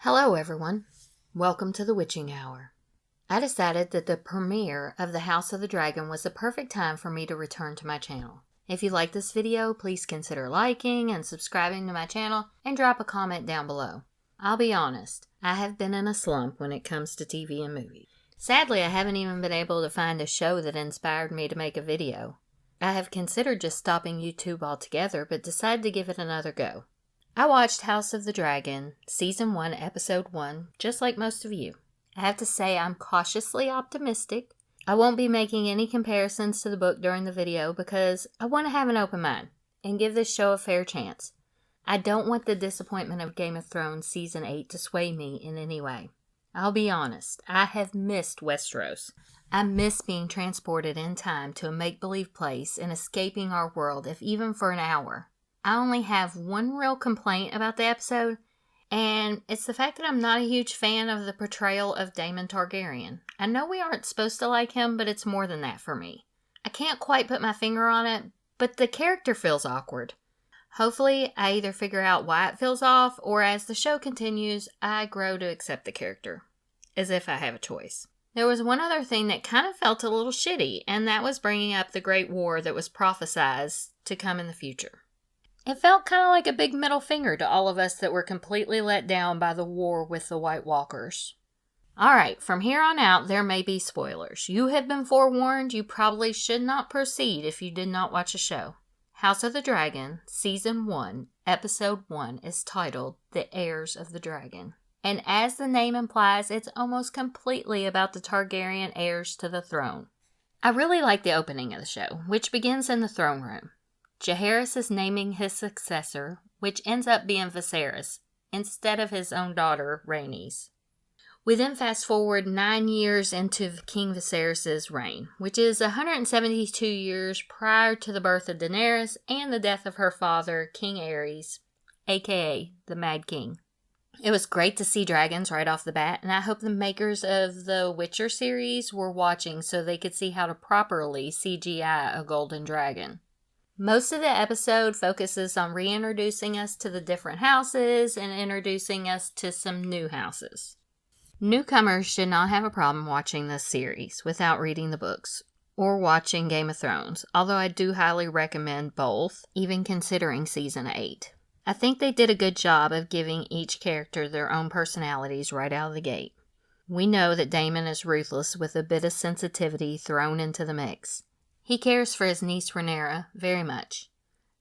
Hello everyone, welcome to the Witching Hour. I decided that the premiere of the House of the Dragon was the perfect time for me to return to my channel. If you like this video, please consider liking and subscribing to my channel and drop a comment down below. I'll be honest, I have been in a slump when it comes to TV and movies. Sadly, I haven't even been able to find a show that inspired me to make a video. I have considered just stopping YouTube altogether, but decided to give it another go. I watched House of the Dragon, Season 1, Episode 1, just like most of you. I have to say I'm cautiously optimistic. I won't be making any comparisons to the book during the video because I want to have an open mind and give this show a fair chance. I don't want the disappointment of Game of Thrones Season 8 to sway me in any way. I'll be honest, I have missed Westeros. I miss being transported in time to a make-believe place and escaping our world, if even for an hour. I only have one real complaint about the episode, and it's the fact that I'm not a huge fan of the portrayal of Daemon Targaryen. I know we aren't supposed to like him, but it's more than that for me. I can't quite put my finger on it, but the character feels awkward. Hopefully, I either figure out why it feels off, or as the show continues, I grow to accept the character. As if I have a choice. There was one other thing that kind of felt a little shitty, and that was bringing up the Great War that was prophesized to come in the future. It felt kind of like a big middle finger to all of us that were completely let down by the war with the White Walkers. Alright, from here on out, there may be spoilers. You have been forewarned. You probably should not proceed if you did not watch the show. House of the Dragon, Season 1, Episode 1 is titled The Heirs of the Dragon. And as the name implies, it's almost completely about the Targaryen heirs to the throne. I really like the opening of the show, which begins in the throne room. Jaehaerys is naming his successor, which ends up being Viserys, instead of his own daughter, Rhaenys. We then fast forward 9 years into King Viserys' reign, which is 172 years prior to the birth of Daenerys and the death of her father, King Aerys, aka the Mad King. It was great to see dragons right off the bat, and I hope the makers of the Witcher series were watching so they could see how to properly CGI a golden dragon. Most of the episode focuses on reintroducing us to the different houses and introducing us to some new houses. Newcomers should not have a problem watching this series without reading the books or watching Game of Thrones, although I do highly recommend both, even considering Season 8. I think they did a good job of giving each character their own personalities right out of the gate. We know that Daemon is ruthless with a bit of sensitivity thrown into the mix. He cares for his niece Rhaenyra very much.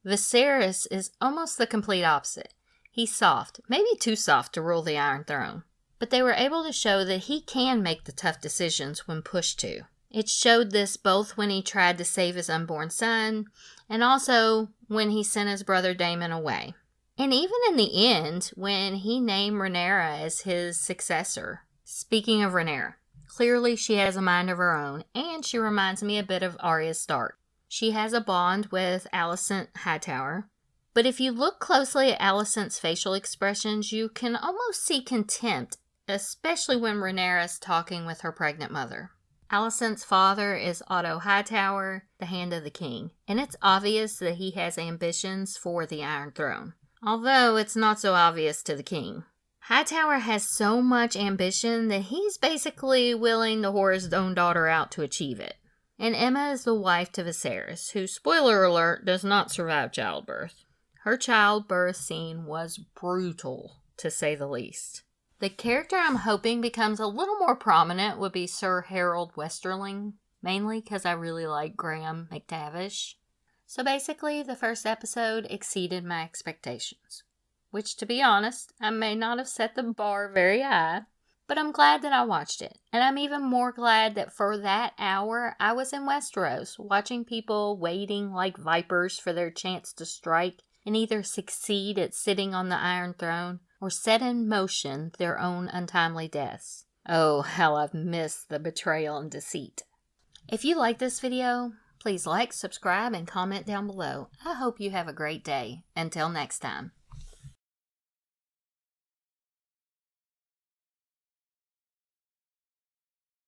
Viserys is almost the complete opposite. He's soft, maybe too soft to rule the Iron Throne. But they were able to show that he can make the tough decisions when pushed to. It showed this both when he tried to save his unborn son, and also when he sent his brother Daemon away. And even in the end, when he named Rhaenyra as his successor. Speaking of Rhaenyra, clearly she has a mind of her own, and she reminds me a bit of Arya Stark. She has a bond with Alicent Hightower, but if you look closely at Alicent's facial expressions, you can almost see contempt, especially when Rhaenyra is talking with her pregnant mother. Alicent's father is Otto Hightower, the Hand of the King, and it's obvious that he has ambitions for the Iron Throne, although it's not so obvious to the king. Hightower has so much ambition that he's basically willing to whore his own daughter out to achieve it. And Aemma is the wife to Viserys, who, spoiler alert, does not survive childbirth. Her childbirth scene was brutal, to say the least. The character I'm hoping becomes a little more prominent would be Sir Harold Westerling, mainly because I really like Graham McTavish. So basically, the first episode exceeded my expectations. Which, to be honest, I may not have set the bar very high, but I'm glad that I watched it. And I'm even more glad that for that hour, I was in Westeros, watching people waiting like vipers for their chance to strike and either succeed at sitting on the Iron Throne or set in motion their own untimely deaths. Oh, how I've missed the betrayal and deceit. If you like this video, please like, subscribe, and comment down below. I hope you have a great day. Until next time.